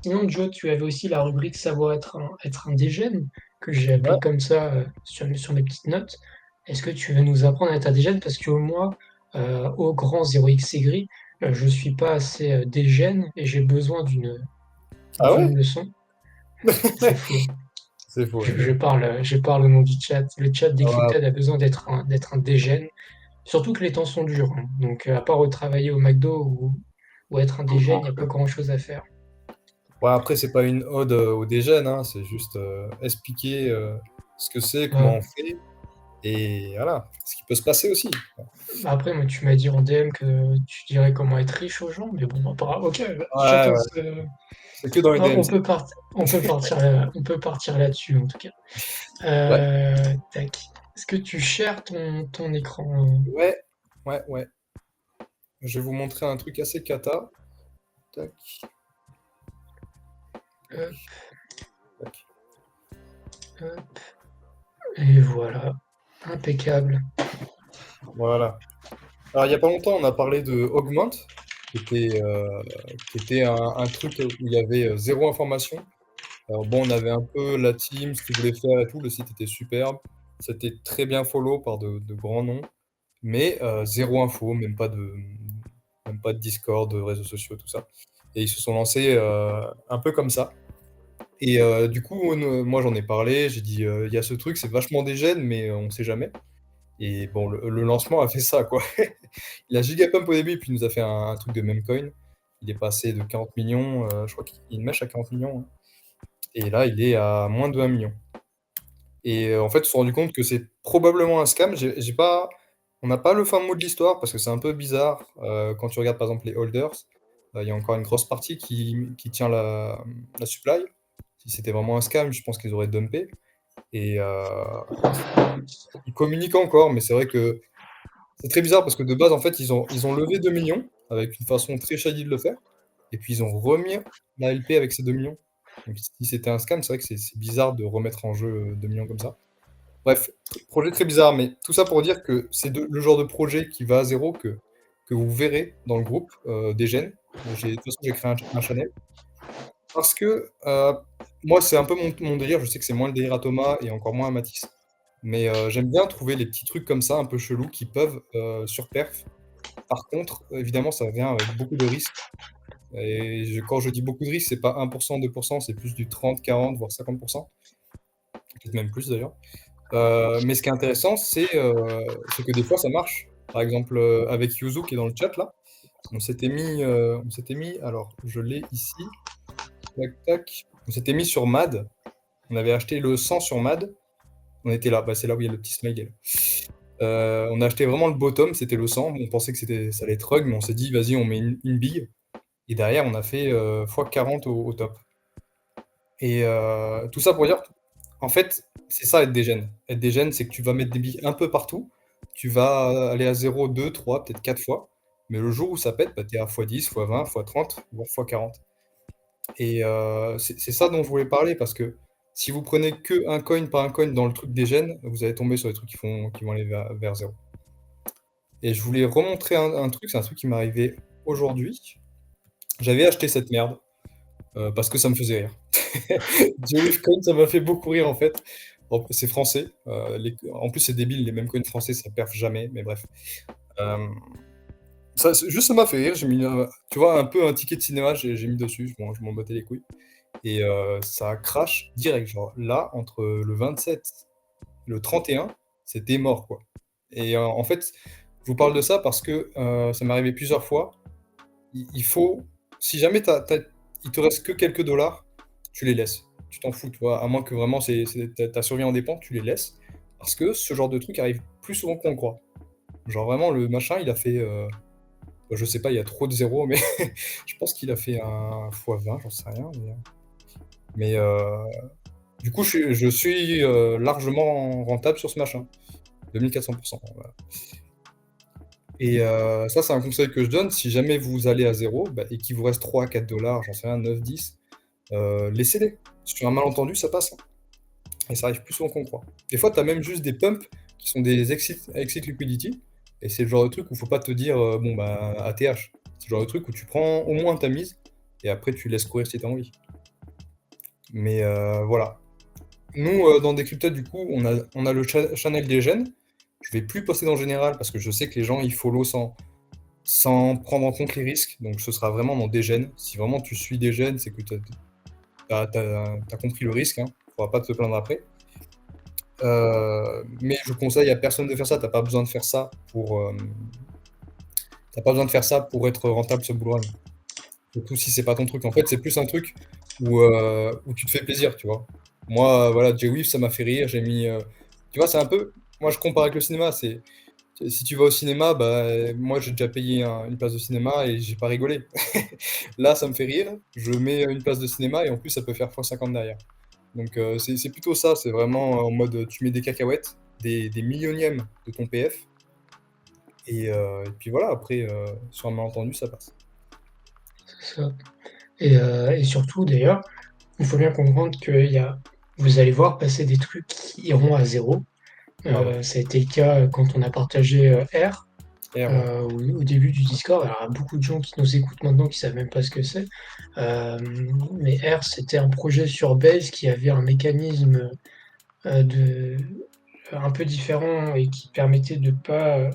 Sinon, Joe, tu avais aussi la rubrique savoir être un dégène, que j'ai Ouais. appelé comme ça sur mes petites notes. Est-ce que tu veux nous apprendre à être un dégène? Parce que moi, au grand 0x gris, je suis pas assez dégène et j'ai besoin Ah d'une ouais? leçon. C'est fou. C'est faux, ouais. Je parle au nom du chat. Le chat Ouais, d'Encrypted a besoin d'être un dégène. Surtout que les temps sont durs, hein. Donc, à part retravailler au McDo ou être un dégène, il n'y a pas grand-chose à faire. ouais, après, c'est pas une ode au dégène, hein, c'est juste expliquer ce que c'est, comment on Ouais. fait, et voilà, ce qui peut se passer aussi. Bah après, moi, tu m'as dit en DM que tu dirais comment être riche aux gens, mais bon, ok, Ouais, chacun ouais, se... c'est que dans les DM, ça. On peut partir là-dessus, en tout cas. Ouais, Tac. Est-ce que tu shares ton écran? ouais, ouais. Je vais vous montrer un truc assez cata. Tac, Hop, tac. hop, et voilà. Impeccable. Voilà. Alors, il y a pas longtemps, on a parlé de Augment, qui était un truc où il y avait zéro information. Alors bon, on avait un peu la team, ce qu'ils voulaient faire et tout, le site était superbe. C'était très bien follow par de grands noms, mais zéro info, même pas de Discord, de réseaux sociaux, tout ça. Et ils se sont lancés un peu comme ça. Et du coup, moi j'en ai parlé, j'ai dit, il y a ce truc, c'est vachement des gènes, mais on sait jamais. Et bon, le lancement a fait ça, quoi. Il a gigapump au début, puis il nous a fait un truc de meme coin. Il est passé de 40 millions, je crois qu'il mèche à 40 millions, hein. Et là, il est à moins de 1 million. Et en fait, ils se sont rendus compte que c'est probablement un scam. J'ai pas, on n'a pas le fin mot de l'histoire parce que c'est un peu bizarre. Quand tu regardes par exemple les holders, il y a encore une grosse partie qui tient la supply. Si c'était vraiment un scam, je pense qu'ils auraient dumpé. Et ils communiquent encore, mais c'est vrai que c'est très bizarre parce que de base, en fait, ils ont levé 2 millions avec une façon très shady de le faire. Et puis ils ont remis la LP avec ces 2 millions. Donc si c'était un scam, c'est vrai que c'est bizarre de remettre en jeu 2 millions comme ça. Bref, projet très bizarre, mais tout ça pour dire que c'est le genre de projet qui va à zéro que vous verrez dans le groupe des gènes. De toute façon, j'ai créé un channel. Parce que moi, c'est un peu mon délire. Je sais que c'est moins le délire à Thomas et encore moins à Mathis. Mais j'aime bien trouver les petits trucs comme ça, un peu chelous, qui peuvent surperf. Par contre, évidemment, ça vient avec beaucoup de risques. Et quand je dis beaucoup de risques, c'est pas 1%, 2%, c'est plus du 30, 40, voire 50%. Peut-être même plus d'ailleurs. Mais ce qui est intéressant, c'est que des fois, ça marche. Par exemple, avec Yuzu qui est dans le chat là, on s'était mis, alors je l'ai ici, tac, tac, on s'était mis sur MAD, on avait acheté le 100 sur MAD, on était là, bah, c'est là où il y a le petit smiley. On a acheté vraiment le bottom, c'était le 100, on pensait que ça allait être rug, mais on s'est dit, vas-y, on met une bille, et derrière, on a fait x40 au top. Et tout ça pour dire, en fait, c'est ça être des gènes. Être des gènes, c'est que tu vas mettre des billes un peu partout. Tu vas aller à 0, 2, 3, peut-être 4 fois. Mais le jour où ça pète, bah, tu es à x10, x20, x30, voire x40. Et c'est ça dont je voulais parler parce que si vous prenez que un coin par un coin dans le truc des gènes, vous allez tomber sur des trucs qui vont aller vers 0. Et je voulais remontrer un truc, c'est un truc qui m'est arrivé aujourd'hui. J'avais acheté cette merde parce que ça me faisait rire. Joey Coin, ça m'a fait beaucoup rire en fait. Bon, c'est français. En plus, c'est débile, les mêmes coins français, ça perf jamais, mais bref. Euh, juste, ça m'a fait rire. J'ai mis, tu vois, un peu un ticket de cinéma, j'ai mis dessus. Je m'en battais les couilles. Et ça crash direct. Genre là, entre le 27 et le 31, c'était mort, quoi. Et en fait, je vous parle de ça parce que ça m'est arrivé plusieurs fois. Il faut, si jamais il te reste que quelques dollars, tu les laisses. Tu t'en fous, tu vois, à moins que vraiment ta survie en dépend, tu les laisses. Parce que ce genre de truc arrive plus souvent qu'on croit. Genre vraiment, le machin, il a fait, je sais pas, il y a trop de zéros, mais je pense qu'il a fait un x20, j'en sais rien. Mais, du coup, je suis largement rentable sur ce machin. 2400%. Voilà. Et ça, c'est un conseil que je donne. Si jamais vous allez à zéro bah, et qu'il vous reste 3, 4 dollars, j'en sais rien, 9, 10, laissez-les. Sur un malentendu, ça passe, hein. Et ça arrive plus souvent qu'on croit. Des fois, tu as même juste des pumps qui sont des exit liquidity. Et c'est le genre de truc où il faut pas te dire, bon, bah, ATH. C'est le genre de truc où tu prends au moins ta mise et après tu laisses courir si tu as envie. Mais voilà. Nous, dans Decrypted, du coup, on a le channel des gènes. Je vais plus poster dans le général parce que je sais que les gens, ils follow sans prendre en compte les risques. Donc, ce sera vraiment dans des gènes. Si vraiment tu suis des gènes, c'est que tu as compris le risque. Hein. Il ne faudra pas te plaindre après. Mais je conseille à personne de faire ça. Tu n'as pas besoin de faire ça pour être rentable sur Bullrun. Surtout si c'est pas ton truc. En fait, c'est plus un truc où tu te fais plaisir, tu vois. Moi, voilà, J-Weave, ça m'a fait rire. J'ai mis. Tu vois, c'est un peu. Moi, je compare avec le cinéma. Si tu vas au cinéma, bah, moi, j'ai déjà payé une place de cinéma et j'ai pas rigolé. Là, ça me fait rire. Je mets une place de cinéma et en plus, ça peut faire x50 derrière. Donc, c'est plutôt ça. C'est vraiment en mode tu mets des cacahuètes, des millionièmes de ton PF. Et puis voilà, après, sur un malentendu, ça passe. C'est ça. Et surtout, d'ailleurs, il faut bien comprendre que vous allez voir passer des trucs qui iront à zéro. Ah ouais. Ça a été le cas quand on a partagé R R, ouais. au début du Discord. Alors, il y a beaucoup de gens qui nous écoutent maintenant qui ne savent même pas ce que c'est. Euh, mais R, c'était un projet sur Base qui avait un mécanisme de, un peu différent et qui permettait de pas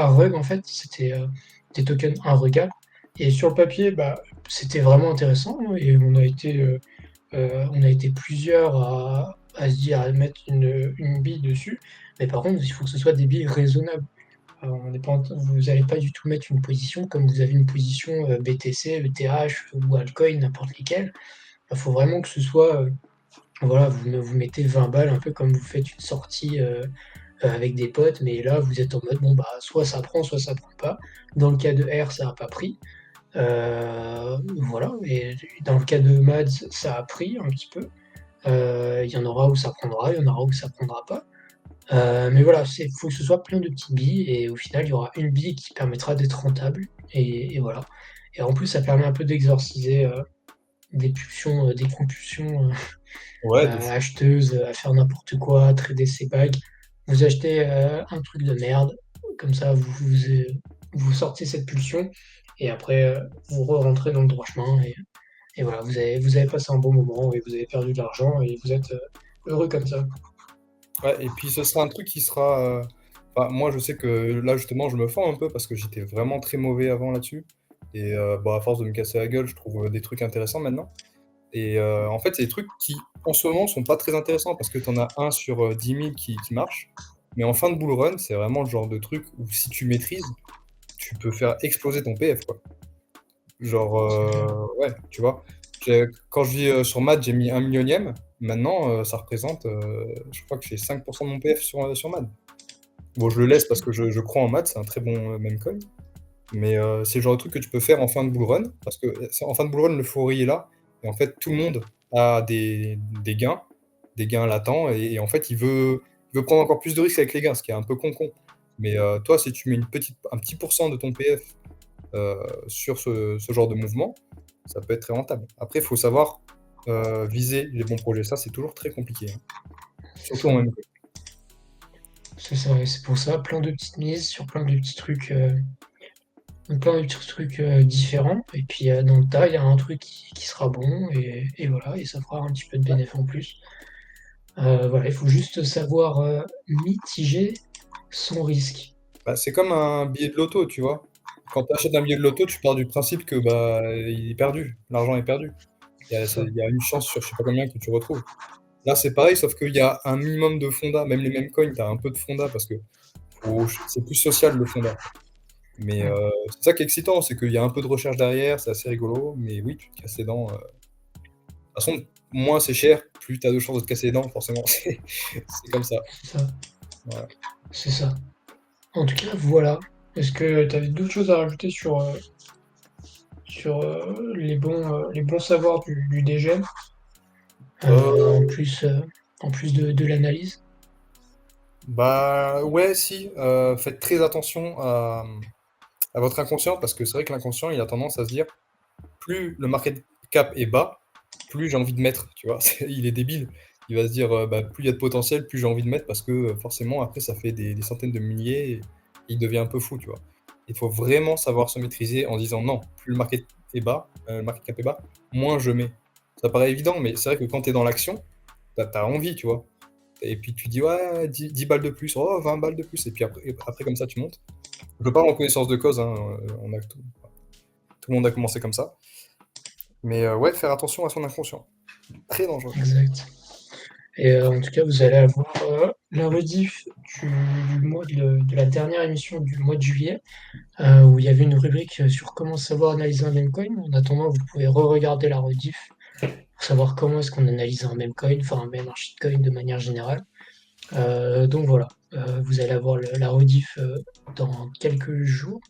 rug en fait. C'était des tokens unrugables. Et sur le papier, bah, c'était vraiment intéressant et on a été plusieurs à se dire à mettre une bille dessus. Mais par contre, il faut que ce soit des billes raisonnables. On n'est pas, vous n'allez pas du tout mettre une position comme vous avez une position BTC, ETH ou altcoin, n'importe lesquels. Il faut vraiment que ce soit, voilà, vous mettez 20 balles, un peu comme vous faites une sortie avec des potes, mais là, vous êtes en mode, bon, bah, soit ça prend, soit ça prend pas. Dans le cas de R, ça n'a pas pris. Voilà, et dans le cas de Mads, ça a pris un petit peu. Il y en aura où ça prendra, il y en aura où ça prendra pas. Mais voilà, il faut que ce soit plein de petites billes et au final, il y aura une bille qui permettra d'être rentable. Et voilà. Et en plus, ça permet un peu d'exorciser des pulsions, des compulsions Ouais, de fou. acheteuses à faire n'importe quoi, à trader ses bagues. Vous achetez un truc de merde, comme ça, vous sortez cette pulsion et après, vous rentrez dans le droit chemin. Et voilà, vous avez passé un bon moment et vous avez perdu de l'argent et vous êtes heureux comme ça. Ouais, et puis ce sera un truc qui sera. Enfin, moi, je sais que là, justement, je me fends un peu parce que j'étais vraiment très mauvais avant là-dessus. Et bah, à force de me casser la gueule, je trouve des trucs intéressants maintenant. Et en fait, c'est des trucs qui, en ce moment, sont pas très intéressants parce que tu en as un sur 10 000 qui marche. Mais en fin de bull run, c'est vraiment le genre de truc où si tu maîtrises, tu peux faire exploser ton PF, quoi. Genre, C'est clair. ouais, tu vois. Quand je vis sur Mad, j'ai mis 1 millionième. Maintenant, ça représente, je crois que j'ai 5% de mon PF sur Mad. Bon, je le laisse parce que je crois en Mad, c'est un très bon meme coin. Mais c'est le genre de truc que tu peux faire en fin de bull run. Parce que en fin de bull run, l'euphorie est là. Et en fait, tout le monde a des gains latents. Et en fait, il veut prendre encore plus de risques avec les gains, ce qui est un peu con-con. Mais toi, si tu mets un petit pourcent de ton PF sur ce genre de mouvement, ça peut être très rentable. Après, il faut savoir viser les bons projets. Ça, c'est toujours très compliqué, hein. C'est Surtout en ça. même. C'est ça. Et c'est pour ça, plein de petites mises sur plein de petits trucs différents. Et puis dans le tas, il y a un truc qui sera bon et voilà, et ça fera un petit peu de bénéfice en plus. Voilà, il faut juste savoir mitiger son risque. Bah, c'est comme un billet de loto, tu vois. Quand tu achètes un billet de loto, tu pars du principe que bah, il est perdu, l'argent est perdu. C'est ça. Il y a une chance sur je sais pas combien que tu retrouves. Là, c'est pareil, sauf qu'il y a un minimum de fonda. Même les mêmes coins, tu as un peu de fonda parce que c'est plus social le fonda. Mais Ouais. c'est ça qui est excitant, c'est qu'il y a un peu de recherche derrière, c'est assez rigolo. Mais oui, tu te casses les dents. De toute façon, moins c'est cher, plus tu as de chances de te casser les dents, forcément. C'est comme ça. C'est ça. Voilà. C'est ça. En tout cas, voilà. Est-ce que tu avais d'autres choses à rajouter sur les bons savoirs du DGEN, en Euh, plus, en plus de l'analyse? Bah ouais, si. Faites très attention à votre inconscient parce que c'est vrai que l'inconscient, il a tendance à se dire plus le market cap est bas, plus j'ai envie de mettre. Tu vois, il est débile. Il va se dire bah, plus il y a de potentiel, plus j'ai envie de mettre parce que forcément après ça fait des centaines de milliers et il devient un peu fou. Tu vois, il faut vraiment savoir se maîtriser en disant non, plus le market est bas, le market cap est bas, moins je mets. Ça paraît évident, mais c'est vrai que quand tu es dans l'action, t'as envie, tu vois. Et puis tu dis, ouais, 10 balles de plus, oh, 20 balles de plus, et puis après comme ça, tu montes. Je parle en connaissance de cause, hein, tout le monde a commencé comme ça. Mais ouais, faire attention à son inconscient. Très dangereux. Exact. Et en tout cas, vous allez avoir la rediff de la dernière émission du mois de juillet, où il y avait une rubrique sur comment savoir analyser un meme coin. En attendant, vous pouvez re-regarder la rediff pour savoir comment est-ce qu'on analyse un meme coin, enfin un shitcoin de manière générale. Donc voilà, vous allez avoir la rediff dans quelques jours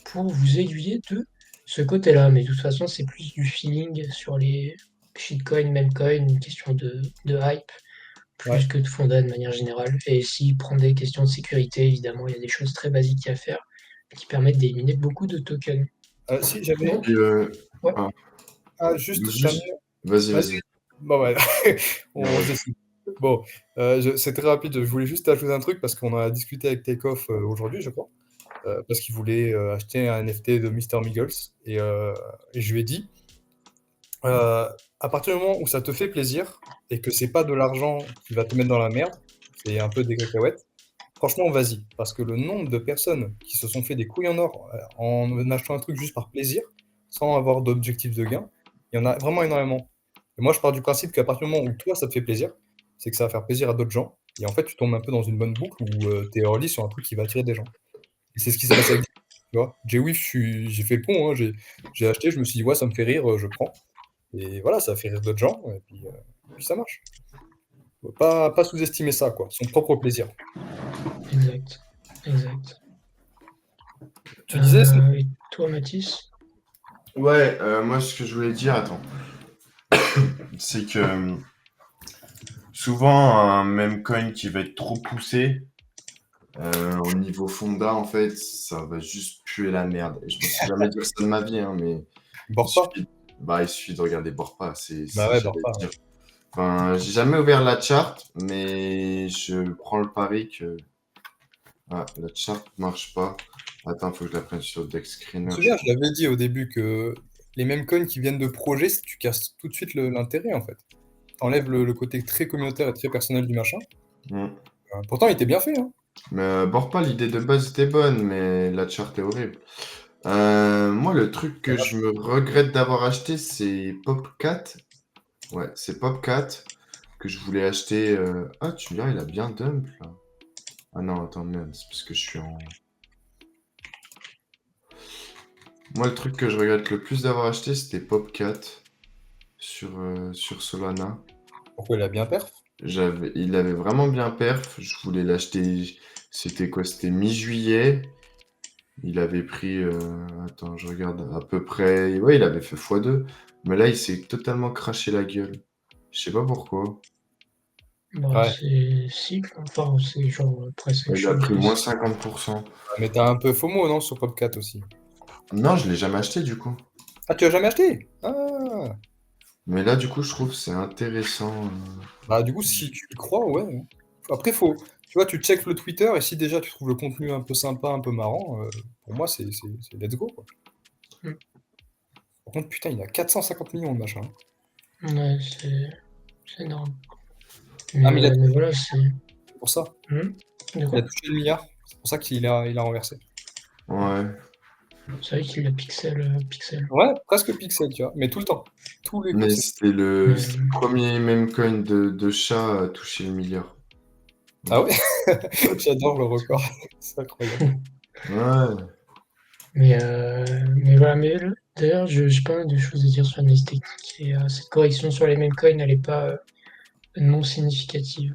pour vous aiguiller de ce côté-là. Mais de toute façon, c'est plus du feeling sur les shitcoins, memecoins, une question de hype, Ouais. plus que de fonda de manière générale. Et s'il prend des questions de sécurité, évidemment, il y a des choses très basiques à faire qui permettent d'éliminer beaucoup de tokens. Si, j'avais. Donc, Et, ouais, ah, Ah, juste pour juste, terminer. vas-y, Vas-y. vas-y. Bon, ouais. On Ouais. se décide. Bon, c'est très rapide. Je voulais juste ajouter un truc parce qu'on en a discuté avec Takeoff aujourd'hui, je crois. Parce qu'il voulait acheter un NFT de Mr. Miggles. Et je lui ai dit, à partir du moment où ça te fait plaisir et que c'est pas de l'argent qui va te mettre dans la merde, c'est un peu des cacahuètes, franchement, vas-y. Parce que le nombre de personnes qui se sont fait des couilles en or en achetant un truc juste par plaisir, sans avoir d'objectif de gain, il y en a vraiment énormément. Et moi, je pars du principe qu'à partir du moment où toi, ça te fait plaisir, c'est que ça va faire plaisir à d'autres gens. Et en fait, tu tombes un peu dans une bonne boucle où tu es early sur un truc qui va attirer des gens. Et c'est ce qui s'est passé avec tu vois. J-Wif, j'ai fait le pont, hein, j'ai acheté, je me suis dit, ouais, ça me fait rire, je prends. Et voilà, ça a fait rire d'autres gens, et puis ça marche. Faut pas sous-estimer ça, quoi, son propre plaisir. exact. Exact. Tu disais, Et toi, Mathis? Ouais, moi, ce que je voulais dire, attends, c'est que souvent, un meme coin qui va être trop poussé, au niveau fonda, en fait, ça va juste puer la merde. Et je pensais jamais dire ça de ma vie, hein, mais bord pas. il suffit de regarder Borpa, Bah ouais, bord j'allais pas. dire. Enfin, j'ai jamais ouvert la chart, mais je prends le pari que la chart marche pas. Attends, faut que je la prenne sur Dex Je Screener. me souviens, je l'avais dit au début que les mêmes coins qui viennent de projets, tu casses tout de suite l'intérêt, en fait. T'enlèves le côté très communautaire et très personnel du machin. Mm. Pourtant, il était bien fait, hein. Mais Borpa, l'idée de base était bonne, mais la chart est horrible. Moi, le truc que je me regrette d'avoir acheté, c'est Popcat. Ouais, c'est Popcat que je voulais acheter. Ah, tu me diras, il a bien dump là. Ah non, attends, merde, c'est parce que je suis en. Moi, le truc que je regrette le plus d'avoir acheté, c'était Popcat sur Solana. Pourquoi il a bien perf? Il avait vraiment bien perf. Je voulais l'acheter. C'était quoi? C'était mi-juillet. Il avait pris. Attends, je regarde à peu près. Ouais, il avait fait x2. Mais là, il s'est totalement craché la gueule. Je sais pas pourquoi. Bah, Ouais, c'est cycle, enfin, c'est genre price Il a action pris moins classique. 50%. mais t'as un peu FOMO, non, sur Popcat aussi? Non, je l'ai jamais acheté du coup. Ah, tu l'as jamais acheté? Ah! Mais là, du coup, je trouve que c'est intéressant. Bah, du coup, si tu y crois, ouais. Après, tu vois, tu checkes le Twitter et si déjà tu trouves le contenu un peu sympa, un peu marrant, pour moi, c'est let's go, quoi. Mm. Par contre, putain, il a 450 millions de machin. Ouais, c'est énorme. Ah, mais Mais voilà, c'est. c'est pour ça. De Il quoi? a touché le milliard. C'est pour ça qu'il a renversé. Ouais. C'est vrai qu'il a pixel. Ouais, presque pixel, tu vois. Mais tout le temps. Tous les coups, Mais c'est. c'était le, Mais, c'était le premier meme coin de chat à toucher le milliard. Ah ouais? J'adore le record. C'est incroyable. Ouais. mais voilà, d'ailleurs, j'ai pas mal de choses à dire sur l'analyse technique et cette correction sur les mêmes coins, elle n'est pas non significative.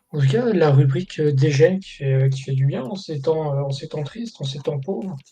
En tout cas, la rubrique dégel qui fait du bien en ces temps tristes, en ces temps pauvres.